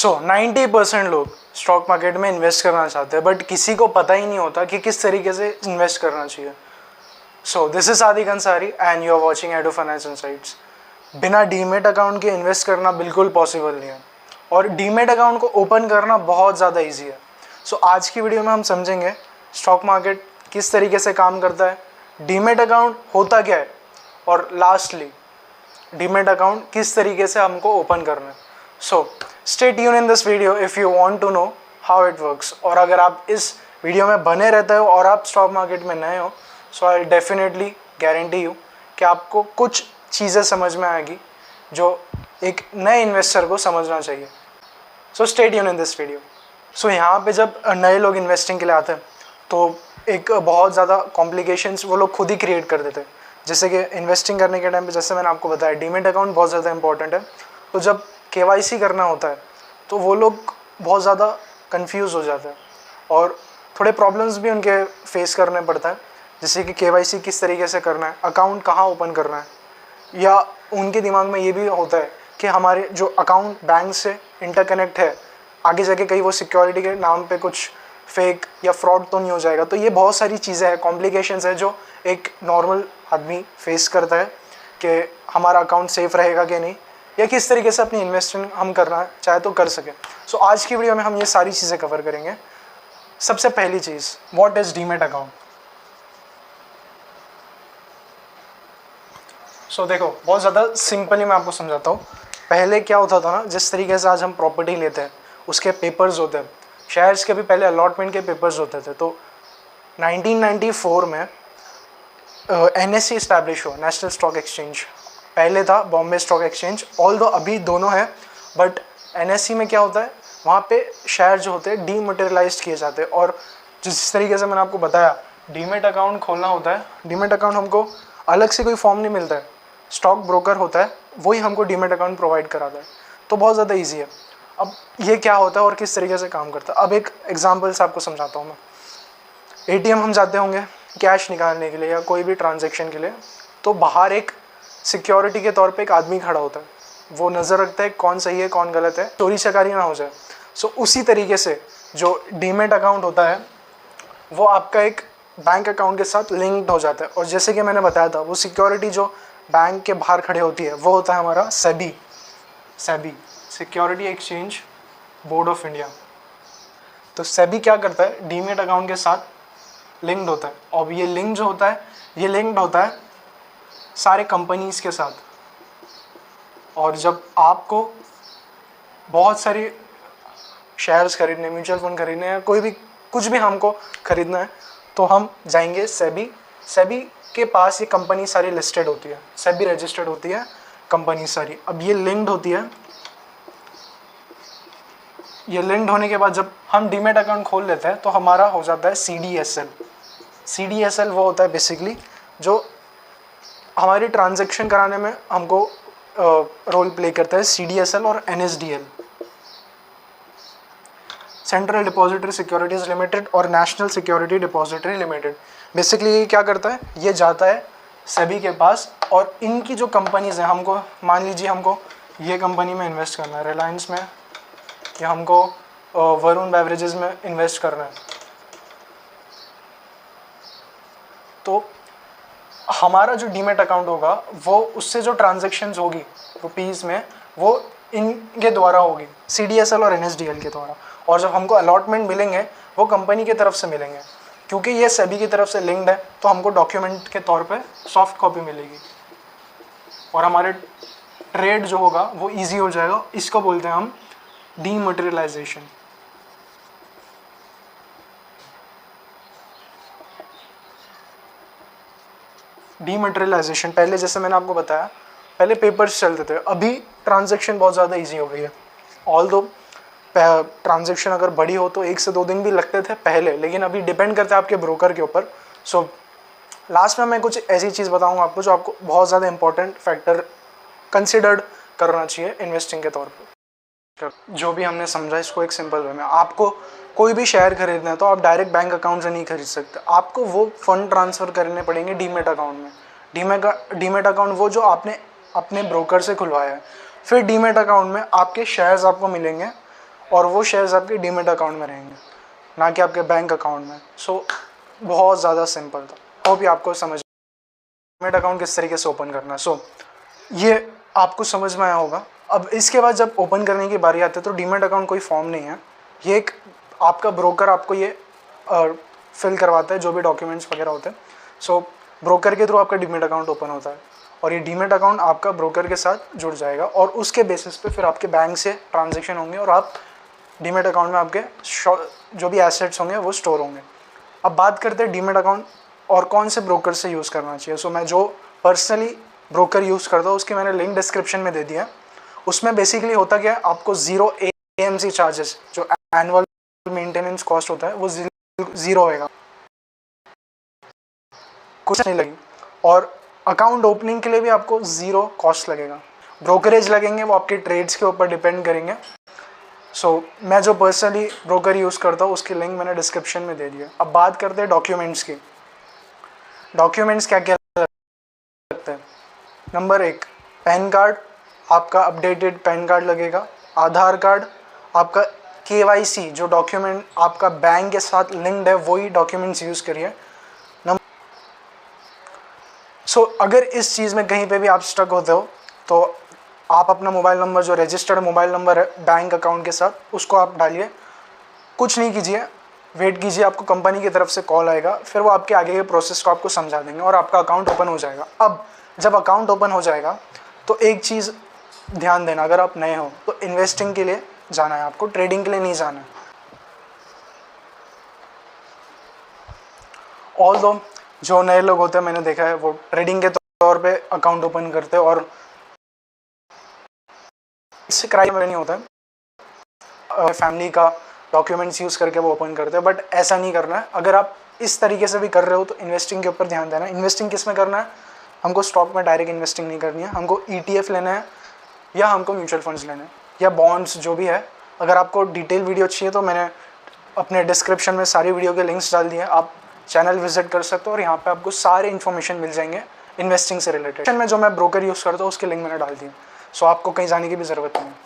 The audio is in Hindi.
सो 90% लोग स्टॉक मार्केट में इन्वेस्ट करना चाहते हैं, बट किसी को पता ही नहीं होता कि किस तरीके से इन्वेस्ट करना चाहिए। So this is Sadiq Ansari and you are watching Ado Finance Insights. बिना डीमेट अकाउंट के इन्वेस्ट करना बिल्कुल पॉसिबल नहीं है, और डीमेट अकाउंट को ओपन करना बहुत ज़्यादा ईजी है। सो आज की वीडियो में हम समझेंगे स्टॉक मार्केट किस तरीके से काम करता है, डीमेट अकाउंट होता क्या है, और लास्टली डीमेट अकाउंट किस तरीके से हमको ओपन करना है। So stay tune in this video if you want to know how it works. और अगर आप इस वीडियो में बने रहते हो और आप स्टॉक मार्केट में नए हो, सो आई डेफिनेटली गारंटी यू कि आपको कुछ चीज़ें समझ में आएगी जो एक नए इन्वेस्टर को समझना चाहिए। So stay tune in this video. So यहाँ पे जब नए लोग इन्वेस्टिंग के लिए आते हैं तो एक बहुत ज़्यादा कॉम्प्लिकेशंस वो लोग खुद ही क्रिएट कर देते हैं। जैसे कि इन्वेस्टिंग करने के टाइम पे, जैसे मैंने आपको बताया, डीमेट अकाउंट बहुत ज़्यादा इंपॉर्टेंट है। तो जब केवाईसी करना होता है तो वो लोग बहुत ज़्यादा कंफ्यूज हो जाते हैं और थोड़े प्रॉब्लम्स भी उनके फेस करने पड़ता है। जैसे कि केवाईसी किस तरीके से करना है, अकाउंट कहाँ ओपन करना है, या उनके दिमाग में ये भी होता है कि हमारे जो अकाउंट बैंक से इंटरकनेक्ट है, आगे जाके कहीं वो सिक्योरिटी के नाम पे कुछ फेक या फ्रॉड तो नहीं हो जाएगा। तो ये बहुत सारी चीज़ें हैं, कॉम्प्लिकेशंस है जो एक नॉर्मल आदमी फेस करता है कि हमारा अकाउंट सेफ़ रहेगा कि नहीं, या किस तरीके से अपनी इन्वेस्टमेंट हम करना चाहे तो कर सकें। सो आज की वीडियो में हम ये सारी चीज़ें कवर करेंगे। सबसे पहली चीज़, व्हाट इज़ डीमेट अकाउंट। सो देखो, बहुत ज़्यादा सिंपली मैं आपको समझाता हूँ। पहले क्या होता था ना, जिस तरीके से आज हम प्रॉपर्टी लेते हैं उसके पेपर्स होते हैं, शेयर्स के भी पहले अलॉटमेंट के पेपर्स होते थे। तो 1994 में NSE इस्टेब्लिश हुआ, नेशनल स्टॉक एक्सचेंज। पहले था बॉम्बे स्टॉक एक्सचेंज, ऑल्दो अभी दोनों है, बट NSE में क्या होता है, वहाँ पे शेयर जो होते हैं डीमटेरियलाइज्ड किए जाते हैं। और जिस तरीके से मैंने आपको बताया, डीमेट अकाउंट खोलना होता है। डीमेट अकाउंट हमको अलग से कोई फॉर्म नहीं मिलता है, स्टॉक ब्रोकर होता है वही हमको डीमेट अकाउंट प्रोवाइड कराता है। तो बहुत ज़्यादा ईजी है। अब ये क्या होता है और किस तरीके से काम करता है, अब एक एग्जाम्पल से आपको समझाता हूँ मैं। ATM हम जाते होंगे कैश निकालने के लिए या कोई भी ट्रांजैक्शन के लिए, तो बाहर एक सिक्योरिटी के तौर पे एक आदमी खड़ा होता है, वो नज़र रखता है कौन सही है कौन गलत है, चोरी चकारी ना हो जाए। सो उसी तरीके से जो डीमेट अकाउंट होता है वो आपका एक बैंक अकाउंट के साथ लिंक्ड हो जाता है। और जैसे कि मैंने बताया था, वो सिक्योरिटी जो बैंक के बाहर खड़े होती है वो होता है हमारा SEBI, security exchange board of India. तो सेबी क्या करता है, डीमेट अकाउंट के साथ लिंक्ड होता है। और ये लिंक जो होता है, ये लिंक्ड होता है सारे कंपनीज के साथ। और जब आपको बहुत सारी शेयर्स खरीदने, म्यूचुअल फंड खरीदने, या कोई भी कुछ भी हमको खरीदना है, तो हम जाएंगे सेबी के पास। ये कंपनी सारी लिस्टेड होती है, सेबी रजिस्टर्ड होती है कंपनी सारी। अब ये लिंक्ड होती है। ये लिंक्ड होने के बाद जब हम डीमेट अकाउंट खोल लेते हैं तो हमारा हो जाता है CDSL। वो होता है बेसिकली जो हमारी ट्रांजैक्शन कराने में हमको रोल प्ले करता है। CDSL और NSDL, central depository securities limited और national security depository limited. Basically ये क्या करता है, ये जाता है सेबी के पास, और इनकी जो कंपनीज़ हैं, हमको मान लीजिए हमको ये कंपनी में इन्वेस्ट करना है, रिलायंस में, या हमको वरुण बेवरेजेस में इन्वेस्ट करना है, तो हमारा जो डीमेट अकाउंट होगा वो उससे जो ट्रांजैक्शंस होगी रुपीज़ में, वो इनके द्वारा होगी, CDSL और NSDL के द्वारा। और जब हमको अलॉटमेंट मिलेंगे वो कंपनी की तरफ से मिलेंगे, क्योंकि ये सेबी की तरफ से लिंक्ड है, तो हमको डॉक्यूमेंट के तौर पे सॉफ्ट कॉपी मिलेगी और हमारे ट्रेड जो होगा वो ईजी हो जाएगा। इसको बोलते हैं हम डीमटेरियलाइजेशन। डीमटेरियलाइजेशन पहले, जैसे मैंने आपको बताया, पहले पेपर्स चलते थे, अभी ट्रांजैक्शन बहुत ज़्यादा ईजी हो गई है। ऑल्दो ट्रांजैक्शन अगर बड़ी हो तो 1 से 2 दिन भी लगते थे पहले, लेकिन अभी डिपेंड करता है आपके ब्रोकर के ऊपर। सो लास्ट में मैं कुछ ऐसी चीज़ बताऊंगा आपको जो आपको बहुत ज़्यादा इंपॉर्टेंट फैक्टर कंसिडर्ड करना चाहिए इन्वेस्टिंग के तौर पर। जो भी हमने समझा इसको एक सिंपल वे में, आपको कोई भी शेयर खरीदना है तो आप डायरेक्ट बैंक अकाउंट से नहीं खरीद सकते, आपको वो फंड ट्रांसफ़र करने पड़ेंगे डीमेट अकाउंट में। डीमेट अकाउंट वो जो आपने अपने ब्रोकर से खुलवाया है। फिर डीमेट अकाउंट में आपके शेयर्स आपको मिलेंगे और वो शेयर्स आपके डीमेट अकाउंट में रहेंगे, ना कि आपके बैंक अकाउंट में। सो बहुत ज़्यादा सिंपल था। होप ये आपको समझ डीमेट अकाउंट किस तरीके से ओपन करना है। सो ये आपको समझ में आया होगा। अब इसके बाद जब ओपन करने की बारी आती है तो डीमेट अकाउंट कोई फॉर्म नहीं है, ये एक आपका ब्रोकर आपको ये फिल करवाता है जो भी डॉक्यूमेंट्स वगैरह होते हैं। सो ब्रोकर के थ्रू आपका डीमेट अकाउंट ओपन होता है और ये डीमेट अकाउंट आपका ब्रोकर के साथ जुड़ जाएगा और उसके बेसिस पे फिर आपके बैंक से ट्रांजेक्शन होंगे और आप डीमेट अकाउंट में आपके जो भी एसेट्स होंगे वो स्टोर होंगे। अब बात करते हैं डीमेट अकाउंट और कौन से ब्रोकर से यूज़ करना चाहिए। सो मैं जो पर्सनली ब्रोकर यूज़ करता हूँ उसकी मैंने लिंक डिस्क्रिप्शन में दे दिया है। उसमें बेसिकली होता क्या है, आपको 0 AMC चार्जेस जो एनुअल मेंटेनेंस कॉस्ट होता है वो 0 होएगा, कुछ नहीं लगेगी। और अकाउंट ओपनिंग के लिए भी आपको 0 कॉस्ट लगेगा। ब्रोकरेज लगेंगे वो आपके ट्रेड्स के ऊपर डिपेंड करेंगे। सो मैं जो पर्सनली ब्रोकर यूज़ करता हूँ उसकी लिंक मैंने डिस्क्रिप्शन में दे दिया। अब बात करते हैं डॉक्यूमेंट्स की। डॉक्यूमेंट्स क्या क्या लगते हैं। नंबर 1, पैन कार्ड, आपका अपडेटेड पैन कार्ड लगेगा। आधार कार्ड, आपका KYC जो डॉक्यूमेंट आपका बैंक के साथ लिंक्ड है वही डॉक्यूमेंट्स यूज़ करिए। अगर इस चीज़ में कहीं पे भी आप स्टक होते हो तो आप अपना मोबाइल नंबर जो रजिस्टर्ड मोबाइल नंबर है बैंक अकाउंट के साथ उसको आप डालिए। कुछ नहीं कीजिए, वेट कीजिए, आपको कंपनी की तरफ से कॉल आएगा, फिर वो आपके आगे के प्रोसेस को आपको समझा देंगे और आपका अकाउंट ओपन हो जाएगा। अब जब अकाउंट ओपन हो जाएगा तो एक चीज़ ध्यान देना, अगर आप नए हो तो इन्वेस्टिंग के लिए जाना है आपको, ट्रेडिंग के लिए नहीं जाना है। ऑल्दो जो नए लोग होते हैं मैंने देखा है वो ट्रेडिंग के तौर पे अकाउंट ओपन करते हैं और इससे क्राइम नहीं होता है, फैमिली का डॉक्यूमेंट्स यूज़ करके वो ओपन करते हैं, बट ऐसा नहीं करना है। अगर आप इस तरीके से भी कर रहे हो तो इन्वेस्टिंग के ऊपर ध्यान देना है। इन्वेस्टिंग किस में करना है, हमको स्टॉक में डायरेक्ट इन्वेस्टिंग नहीं करनी है, हमको ETF लेना है या हमको म्यूचुअल फंड्स लेना है या बॉन्ड्स जो भी है। अगर आपको डिटेल वीडियो चाहिए तो मैंने अपने डिस्क्रिप्शन में सारी वीडियो के लिंक्स डाल दिए हैं, आप चैनल विजिट कर सकते हो और यहाँ पे आपको सारे इन्फॉर्मेशन मिल जाएंगे इन्वेस्टिंग से रिलेटेड। में जो मैं ब्रोकर यूज़ करता हूँ उसके लिंक मैंने डाल दिए। सो आपको कहीं जाने की भी ज़रूरत नहीं है।